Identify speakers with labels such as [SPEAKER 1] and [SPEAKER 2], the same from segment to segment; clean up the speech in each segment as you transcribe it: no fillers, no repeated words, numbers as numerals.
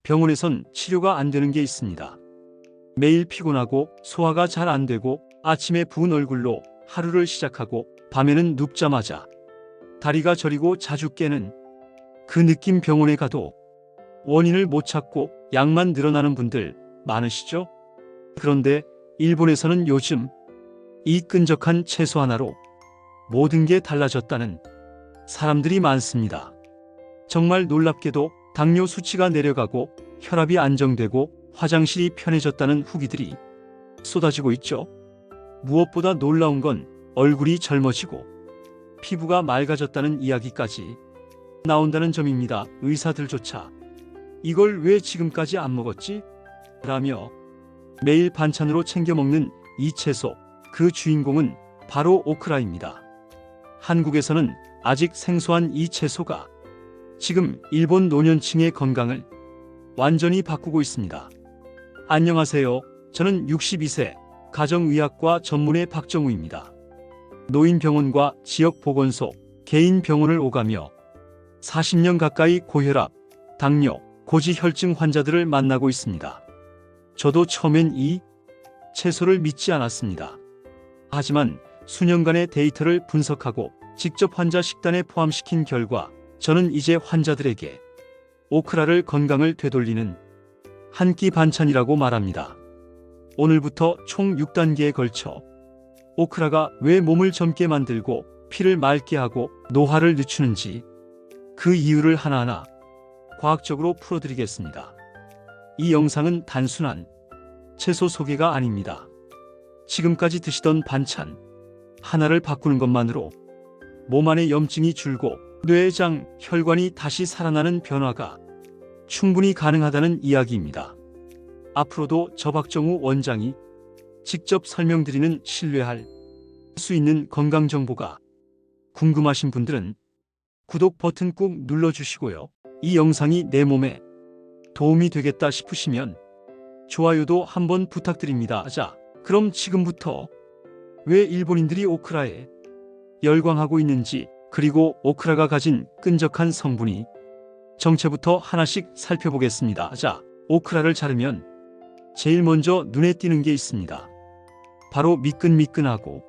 [SPEAKER 1] 병원에선 치료가 안 되는 게 있습니다. 매일 피곤하고 소화가 잘 안 되고 아침에 부은 얼굴로 하루를 시작하고 밤에는 눕자마자 다리가 저리고 자주 깨는 그 느낌. 병원에 가도 원인을 못 찾고 약만 늘어나는 분들 많으시죠? 그런데 일본에서는 요즘 이 끈적한 채소 하나로 모든 게 달라졌다는 사람들이 많습니다. 정말 놀랍게도 당뇨 수치가 내려가고 혈압이 안정되고 화장실이 편해졌다는 후기들이 쏟아지고 있죠. 무엇보다 놀라운 건 얼굴이 젊어지고 피부가 맑아졌다는 이야기까지 나온다는 점입니다. 의사들조차 이걸 왜 지금까지 안 먹었지? 라며 매일 반찬으로 챙겨 먹는 이 채소, 그 주인공은 바로 오크라입니다. 한국에서는 아직 생소한 이 채소가 지금 일본 노년층의 건강을 완전히 바꾸고 있습니다. 안녕하세요. 저는 62세 가정의학과 전문의 박정우입니다. 노인병원과 지역보건소, 개인병원을 오가며 40년 가까이 고혈압, 당뇨, 고지혈증 환자들을 만나고 있습니다. 저도 처음엔 이 채소를 믿지 않았습니다. 하지만 수년간의 데이터를 분석하고 직접 환자 식단에 포함시킨 결과 저는 이제 환자들에게 오크라를 건강을 되돌리는 한 끼 반찬이라고 말합니다. 오늘부터 총 6단계에 걸쳐 오크라가 왜 몸을 젊게 만들고 피를 맑게 하고 노화를 늦추는지 그 이유를 하나하나 과학적으로 풀어드리겠습니다. 이 영상은 단순한 채소 소개가 아닙니다. 지금까지 드시던 반찬 하나를 바꾸는 것만으로 몸 안의 염증이 줄고 뇌장, 혈관이 다시 살아나는 변화가 충분히 가능하다는 이야기입니다. 앞으로도 저 박정우 원장이 직접 설명드리는 신뢰할 수 있는 건강정보가 궁금하신 분들은 구독 버튼 꾹 눌러주시고요. 이 영상이 내 몸에 도움이 되겠다 싶으시면 좋아요도 한번 부탁드립니다. 자, 그럼 지금부터 왜 일본인들이 오크라에 열광하고 있는지, 그리고 오크라가 가진 끈적한 성분이 정체부터 하나씩 살펴보겠습니다. 자, 오크라를 자르면 제일 먼저 눈에 띄는 게 있습니다. 바로 미끈미끈하고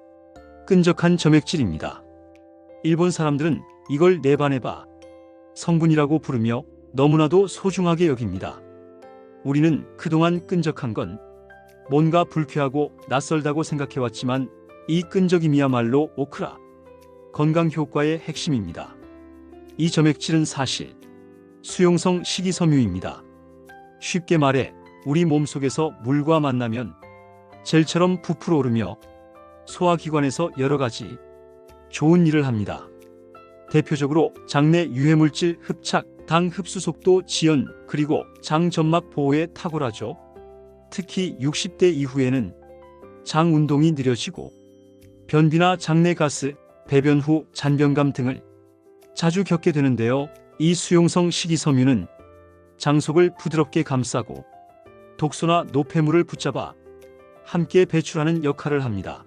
[SPEAKER 1] 끈적한 점액질입니다. 일본 사람들은 이걸 네바네바 성분이라고 부르며 너무나도 소중하게 여깁니다. 우리는 그동안 끈적한 건 뭔가 불쾌하고 낯설다고 생각해왔지만 이 끈적임이야말로 오크라 건강 효과의 핵심입니다. 이 점액질은 사실 수용성 식이섬유입니다. 쉽게 말해 우리 몸속에서 물과 만나면 젤처럼 부풀어 오르며 소화기관에서 여러 가지 좋은 일을 합니다. 대표적으로 장내 유해물질 흡착, 당 흡수 속도 지연, 그리고 장 점막 보호에 탁월하죠. 특히 60대 이후에는 장 운동이 느려지고 변비나 장내 가스, 배변 후 잔변감 등을 자주 겪게 되는데요. 이 수용성 식이섬유는 장속을 부드럽게 감싸고 독소나 노폐물을 붙잡아 함께 배출하는 역할을 합니다.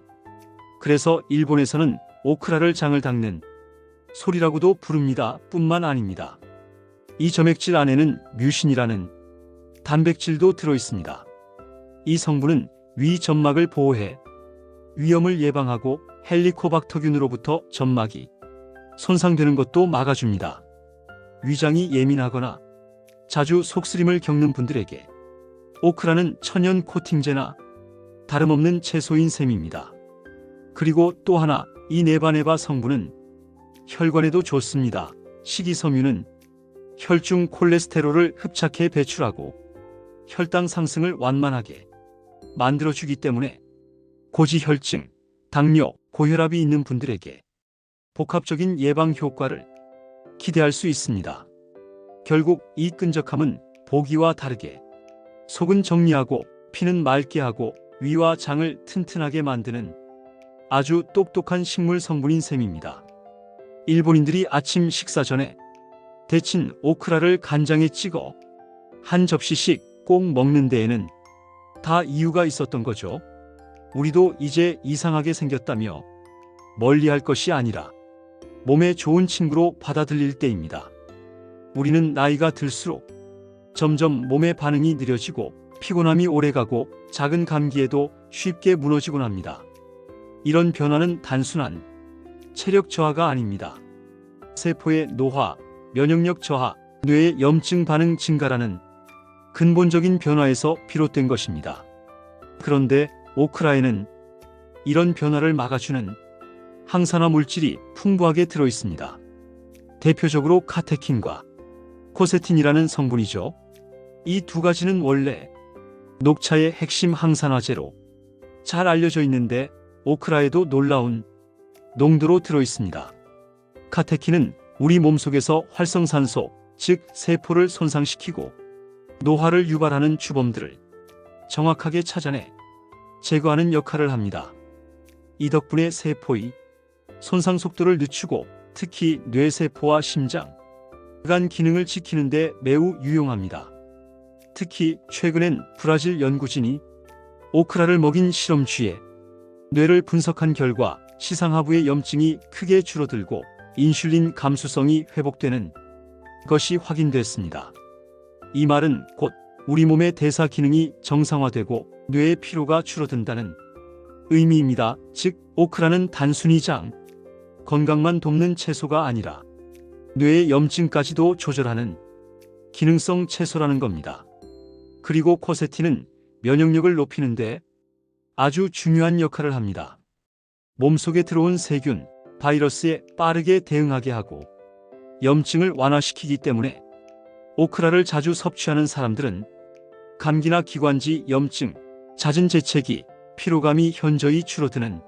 [SPEAKER 1] 그래서 일본에서는 오크라를 장을 닦는 소리라고도 부릅니다. 뿐만 아닙니다. 이 점액질 안에는 뮤신이라는 단백질도 들어있습니다. 이 성분은 위 점막을 보호해 위염을 예방하고 헬리코박터균으로부터 점막이 손상되는 것도 막아줍니다. 위장이 예민하거나 자주 속쓰림을 겪는 분들에게 오크라는 천연 코팅제나 다름없는 채소인 셈입니다. 그리고 또 하나, 이 네바네바 성분은 혈관에도 좋습니다. 식이섬유는 혈중 콜레스테롤을 흡착해 배출하고 혈당 상승을 완만하게 만들어주기 때문에 고지혈증, 당뇨, 고혈압이 있는 분들에게 복합적인 예방 효과를 기대할 수 있습니다. 결국 이 끈적함은 보기와 다르게 속은 정리하고 피는 맑게 하고 위와 장을 튼튼하게 만드는 아주 똑똑한 식물 성분인 셈입니다. 일본인들이 아침 식사 전에 데친 오크라를 간장에 찍어 한 접시씩 꼭 먹는 데에는 다 이유가 있었던 거죠. 우리도 이제 이상하게 생겼다며 멀리할 것이 아니라 몸에 좋은 친구로 받아들일 때입니다. 우리는 나이가 들수록 점점 몸의 반응이 느려지고 피곤함이 오래가고 작은 감기에도 쉽게 무너지곤 합니다. 이런 변화는 단순한 체력 저하가 아닙니다. 세포의 노화, 면역력 저하, 뇌의 염증 반응 증가라는 근본적인 변화에서 비롯된 것입니다. 그런데 오크라에는 이런 변화를 막아주는 항산화 물질이 풍부하게 들어 있습니다. 대표적으로 카테킨과 코세틴이라는 성분이죠. 이 두 가지는 원래 녹차의 핵심 항산화제로 잘 알려져 있는데 오크라에도 놀라운 농도로 들어 있습니다. 카테킨은 우리 몸속에서 활성산소, 즉 세포를 손상시키고 노화를 유발하는 주범들을 정확하게 찾아내 제거하는 역할을 합니다. 이 덕분에 세포의 손상 속도를 늦추고 특히 뇌세포와 심장, 간 기능을 지키는 데 매우 유용합니다. 특히 최근엔 브라질 연구진이 오크라를 먹인 실험쥐에 뇌를 분석한 결과 시상하부의 염증이 크게 줄어들고 인슐린 감수성이 회복되는 것이 확인됐습니다. 이 말은 곧 우리 몸의 대사 기능이 정상화되고 뇌의 피로가 줄어든다는 의미입니다. 즉, 오크라는 단순히 장 건강만 돕는 채소가 아니라 뇌의 염증까지도 조절하는 기능성 채소라는 겁니다. 그리고 코세틴은 면역력을 높이는데 아주 중요한 역할을 합니다. 몸속에 들어온 세균, 바이러스에 빠르게 대응하게 하고 염증을 완화시키기 때문에 오크라를 자주 섭취하는 사람들은 감기나 기관지 염증, 잦은 재채기, 피로감이 현저히 줄어드는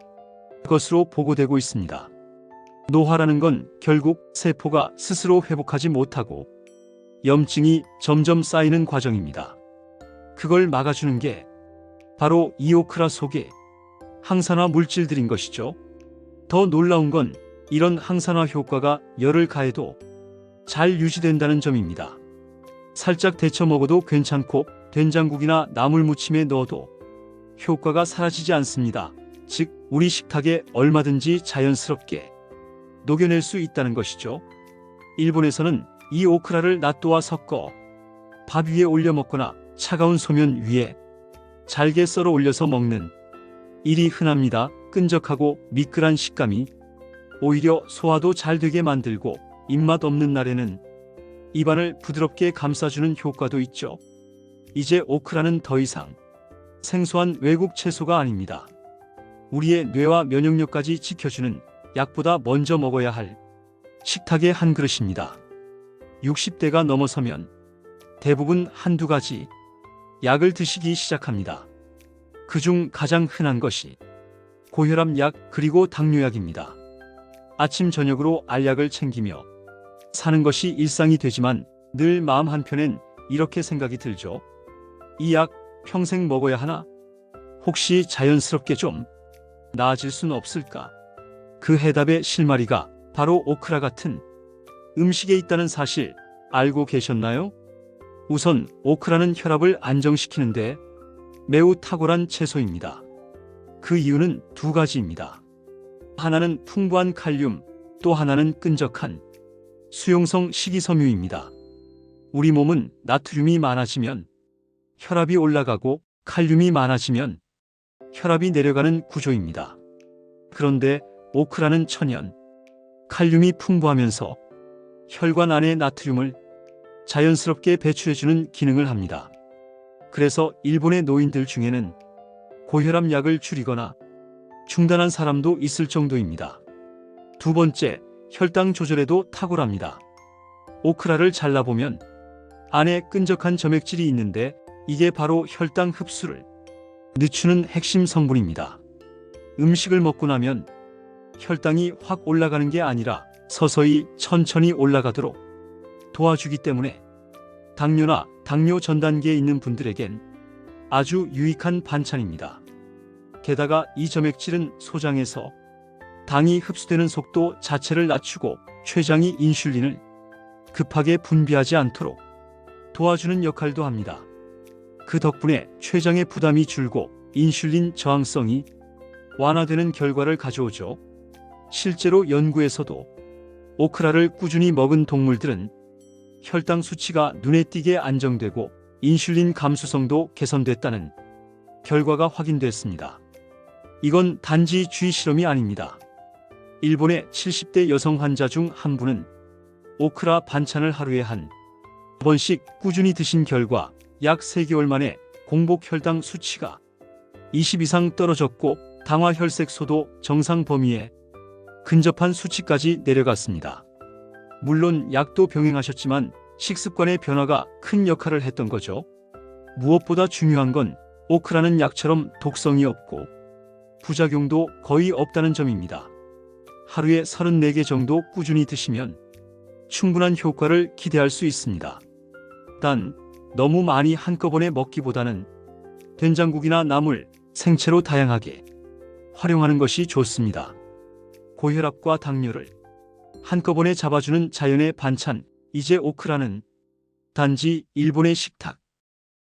[SPEAKER 1] 것으로 보고되고 있습니다. 노화라는 건 결국 세포가 스스로 회복하지 못하고 염증이 점점 쌓이는 과정입니다. 그걸 막아주는 게 바로 이 오크라 속의 항산화 물질들인 것이죠. 더 놀라운 건 이런 항산화 효과가 열을 가해도 잘 유지된다는 점입니다. 살짝 데쳐 먹어도 괜찮고 된장국이나 나물무침에 넣어도 효과가 사라지지 않습니다. 즉, 우리 식탁에 얼마든지 자연스럽게 녹여낼 수 있다는 것이죠. 일본에서는 이 오크라를 낫또와 섞어 밥 위에 올려 먹거나 차가운 소면 위에 잘게 썰어 올려서 먹는 일이 흔합니다. 끈적하고 미끌한 식감이 오히려 소화도 잘 되게 만들고 입맛 없는 날에는 입안을 부드럽게 감싸주는 효과도 있죠. 이제 오크라는 더 이상 생소한 외국 채소가 아닙니다. 우리의 뇌와 면역력까지 지켜주는 약보다 먼저 먹어야 할 식탁의 한 그릇입니다. 60대가 넘어서면 대부분 한두 가지 약을 드시기 시작합니다. 그중 가장 흔한 것이 고혈압 약 그리고 당뇨약입니다. 아침 저녁으로 알약을 챙기며 사는 것이 일상이 되지만 늘 마음 한편엔 이렇게 생각이 들죠. 이 약 평생 먹어야 하나? 혹시 자연스럽게 좀 나아질 수는 없을까? 그 해답의 실마리가 바로 오크라 같은 음식에 있다는 사실 알고 계셨나요? 우선 오크라는 혈압을 안정시키는데 매우 탁월한 채소입니다. 그 이유는 두 가지입니다. 하나는 풍부한 칼륨, 또 하나는 끈적한 수용성 식이섬유입니다. 우리 몸은 나트륨이 많아지면 혈압이 올라가고 칼륨이 많아지면 혈압이 내려가는 구조입니다. 그런데 오크라는 천연 칼륨이 풍부하면서 혈관 안의 나트륨을 자연스럽게 배출해주는 기능을 합니다. 그래서 일본의 노인들 중에는 고혈압 약을 줄이거나 중단한 사람도 있을 정도입니다. 두 번째, 혈당 조절에도 탁월합니다. 오크라를 잘라보면 안에 끈적한 점액질이 있는데 이게 바로 혈당 흡수를 늦추는 핵심 성분입니다. 음식을 먹고 나면 혈당이 확 올라가는 게 아니라 서서히 천천히 올라가도록 도와주기 때문에 당뇨나 당뇨 전 단계에 있는 분들에겐 아주 유익한 반찬입니다. 게다가 이 점액질은 소장에서 당이 흡수되는 속도 자체를 낮추고 췌장이 인슐린을 급하게 분비하지 않도록 도와주는 역할도 합니다. 그 덕분에 췌장의 부담이 줄고 인슐린 저항성이 완화되는 결과를 가져오죠. 실제로 연구에서도 오크라를 꾸준히 먹은 동물들은 혈당 수치가 눈에 띄게 안정되고 인슐린 감수성도 개선됐다는 결과가 확인됐습니다. 이건 단지 주의 실험이 아닙니다. 일본의 70대 여성 환자 중 한 분은 오크라 반찬을 하루에 한 번씩 꾸준히 드신 결과 약 3개월 만에 공복 혈당 수치가 20 이상 떨어졌고 당화 혈색소도 정상 범위에 근접한 수치까지 내려갔습니다. 물론 약도 병행하셨지만 식습관의 변화가 큰 역할을 했던 거죠. 무엇보다 중요한 건 오크라는 약처럼 독성이 없고 부작용도 거의 없다는 점입니다. 하루에 34개 정도 꾸준히 드시면 충분한 효과를 기대할 수 있습니다. 단 너무 많이 한꺼번에 먹기보다는 된장국이나 나물, 생채로 다양하게 활용하는 것이 좋습니다. 고혈압과 당뇨를 한꺼번에 잡아주는 자연의 반찬, 이제 오크라는 단지 일본의 식탁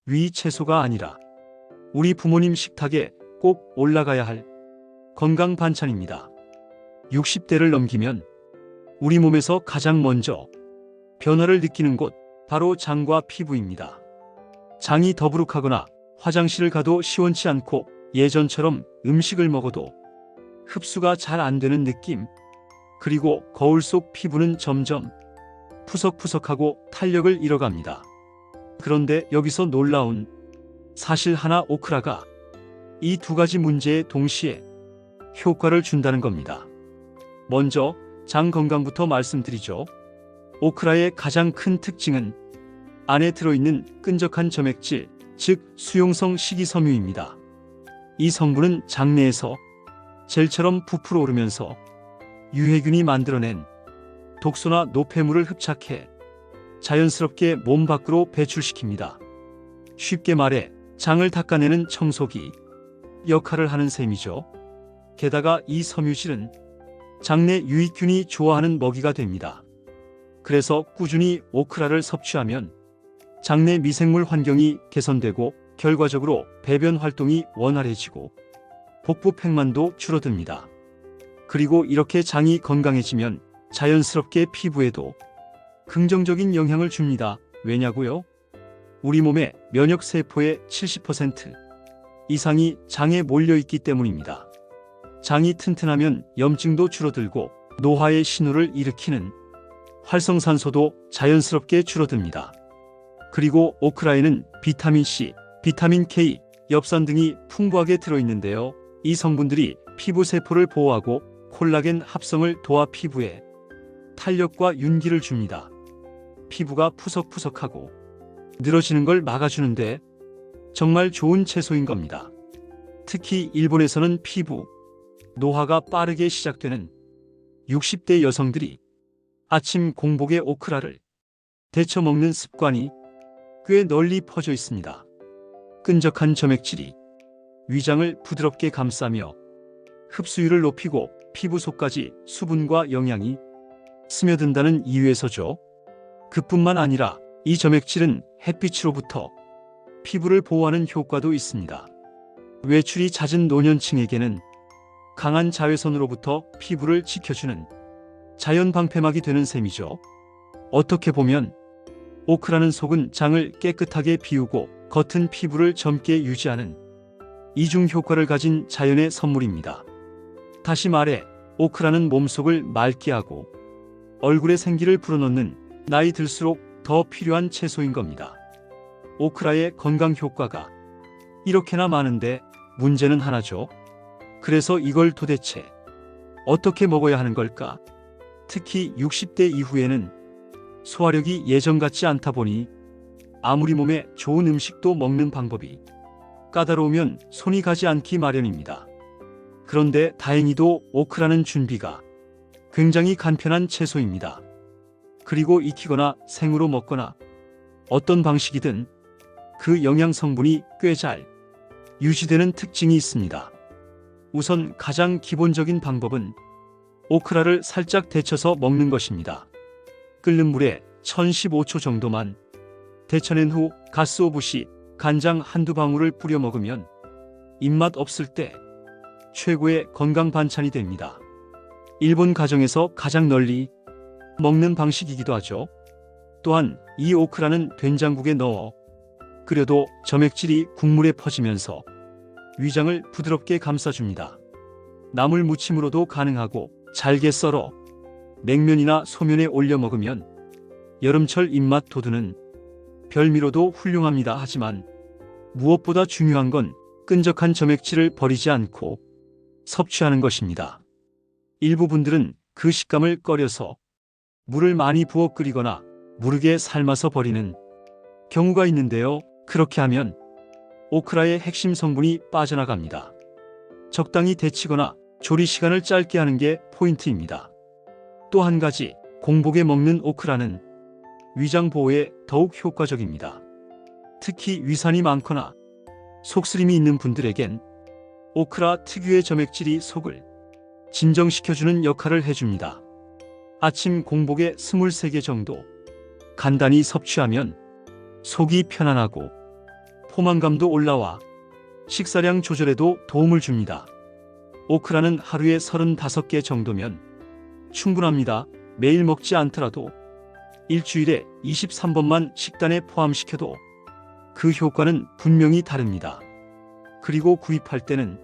[SPEAKER 1] 위 채소가 아니라 우리 부모님 식탁에 꼭 올라가야 할 건강 반찬입니다. 60대를 넘기면 우리 몸에서 가장 먼저 변화를 느끼는 곳, 바로 장과 피부입니다. 장이 더부룩하거나 화장실을 가도 시원치 않고 예전처럼 음식을 먹어도 흡수가 잘 안 되는 느낌, 그리고 거울 속 피부는 점점 푸석푸석하고 탄력을 잃어갑니다. 그런데 여기서 놀라운 사실 하나, 오크라가 이 두 가지 문제에 동시에 효과를 준다는 겁니다. 먼저 장 건강부터 말씀드리죠. 오크라의 가장 큰 특징은 안에 들어있는 끈적한 점액질, 즉 수용성 식이섬유입니다. 이 성분은 장내에서 젤처럼 부풀어 오르면서 유해균이 만들어낸 독소나 노폐물을 흡착해 자연스럽게 몸 밖으로 배출시킵니다. 쉽게 말해 장을 닦아내는 청소기 역할을 하는 셈이죠. 게다가 이 섬유질은 장내 유익균이 좋아하는 먹이가 됩니다. 그래서 꾸준히 오크라를 섭취하면 장내 미생물 환경이 개선되고 결과적으로 배변 활동이 원활해지고 복부 팽만도 줄어듭니다. 그리고 이렇게 장이 건강해지면 자연스럽게 피부에도 긍정적인 영향을 줍니다. 왜냐고요? 우리 몸의 면역세포의 70% 이상이 장에 몰려있기 때문입니다. 장이 튼튼하면 염증도 줄어들고 노화의 신호를 일으키는 활성산소도 자연스럽게 줄어듭니다. 그리고 오크라에는 비타민C, 비타민 K, 엽산 등이 풍부하게 들어있는데요. 이 성분들이 피부 세포를 보호하고 콜라겐 합성을 도와 피부에 탄력과 윤기를 줍니다. 피부가 푸석푸석하고 늘어지는 걸 막아주는데 정말 좋은 채소인 겁니다. 특히 일본에서는 피부 노화가 빠르게 시작되는 60대 여성들이 아침 공복에 오크라를 데쳐 먹는 습관이 꽤 널리 퍼져 있습니다. 끈적한 점액질이 위장을 부드럽게 감싸며 흡수율을 높이고 피부 속까지 수분과 영양이 스며든다는 이유에서죠. 그뿐만 아니라 이 점액질은 햇빛으로부터 피부를 보호하는 효과도 있습니다. 외출이 잦은 노년층에게는 강한 자외선으로부터 피부를 지켜주는 자연 방패막이 되는 셈이죠. 어떻게 보면 오크라는 속은 장을 깨끗하게 비우고 겉은 피부를 젊게 유지하는 이중 효과를 가진 자연의 선물입니다. 다시 말해 오크라는 몸속을 맑게 하고 얼굴에 생기를 불어넣는 나이 들수록 더 필요한 채소인 겁니다. 오크라의 건강 효과가 이렇게나 많은데 문제는 하나죠. 그래서 이걸 도대체 어떻게 먹어야 하는 걸까? 특히 60대 이후에는 소화력이 예전 같지 않다 보니 아무리 몸에 좋은 음식도 먹는 방법이 까다로우면 손이 가지 않기 마련입니다. 그런데 다행히도 오크라는 준비가 굉장히 간편한 채소입니다. 그리고 익히거나 생으로 먹거나 어떤 방식이든 그 영양 성분이 꽤 잘 유지되는 특징이 있습니다. 우선 가장 기본적인 방법은 오크라를 살짝 데쳐서 먹는 것입니다. 끓는 물에 1015초 정도만 데쳐낸 후 가쓰오부시 간장 한두 방울을 뿌려 먹으면 입맛 없을 때 최고의 건강 반찬이 됩니다. 일본 가정에서 가장 널리 먹는 방식이기도 하죠. 또한 이 오크라는 된장국에 넣어 끓여도 점액질이 국물에 퍼지면서 위장을 부드럽게 감싸줍니다. 나물 무침으로도 가능하고 잘게 썰어 냉면이나 소면에 올려 먹으면 여름철 입맛 돋우는 별미로도 훌륭합니다. 하지만 무엇보다 중요한 건 끈적한 점액질을 버리지 않고 섭취하는 것입니다. 일부 분들은 그 식감을 꺼려서 물을 많이 부어 끓이거나 무르게 삶아서 버리는 경우가 있는데요. 그렇게 하면 오크라의 핵심 성분이 빠져나갑니다. 적당히 데치거나 조리 시간을 짧게 하는 게 포인트입니다. 또 한 가지, 공복에 먹는 오크라는 위장 보호에 더욱 효과적입니다. 특히 위산이 많거나 속쓰림이 있는 분들에겐 오크라 특유의 점액질이 속을 진정시켜주는 역할을 해줍니다. 아침 공복에 23개 정도 간단히 섭취하면 속이 편안하고 포만감도 올라와 식사량 조절에도 도움을 줍니다. 오크라는 하루에 35개 정도면 충분합니다. 매일 먹지 않더라도 일주일에 23번만 식단에 포함시켜도 그 효과는 분명히 다릅니다. 그리고 구입할 때는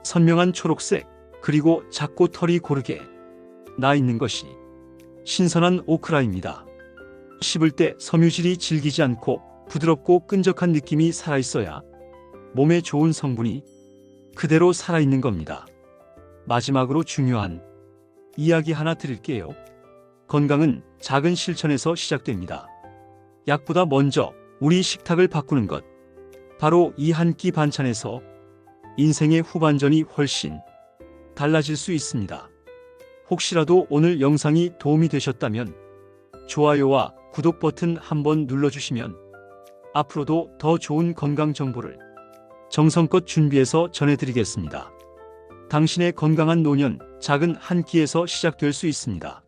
[SPEAKER 1] 선명한 초록색, 그리고 작고 털이 고르게 나 있는 것이 신선한 오크라입니다. 씹을 때 섬유질이 질기지 않고 부드럽고 끈적한 느낌이 살아있어야 몸에 좋은 성분이 그대로 살아있는 겁니다. 마지막으로 중요한 이야기 하나 드릴게요. 건강은 작은 실천에서 시작됩니다. 약보다 먼저 우리 식탁을 바꾸는 것. 바로 이 한 끼 반찬에서 인생의 후반전이 훨씬 달라질 수 있습니다. 혹시라도 오늘 영상이 도움이 되셨다면 좋아요와 구독 버튼 한번 눌러주시면 앞으로도 더 좋은 건강 정보를 정성껏 준비해서 전해드리겠습니다. 당신의 건강한 노년, 작은 한 끼에서 시작될 수 있습니다.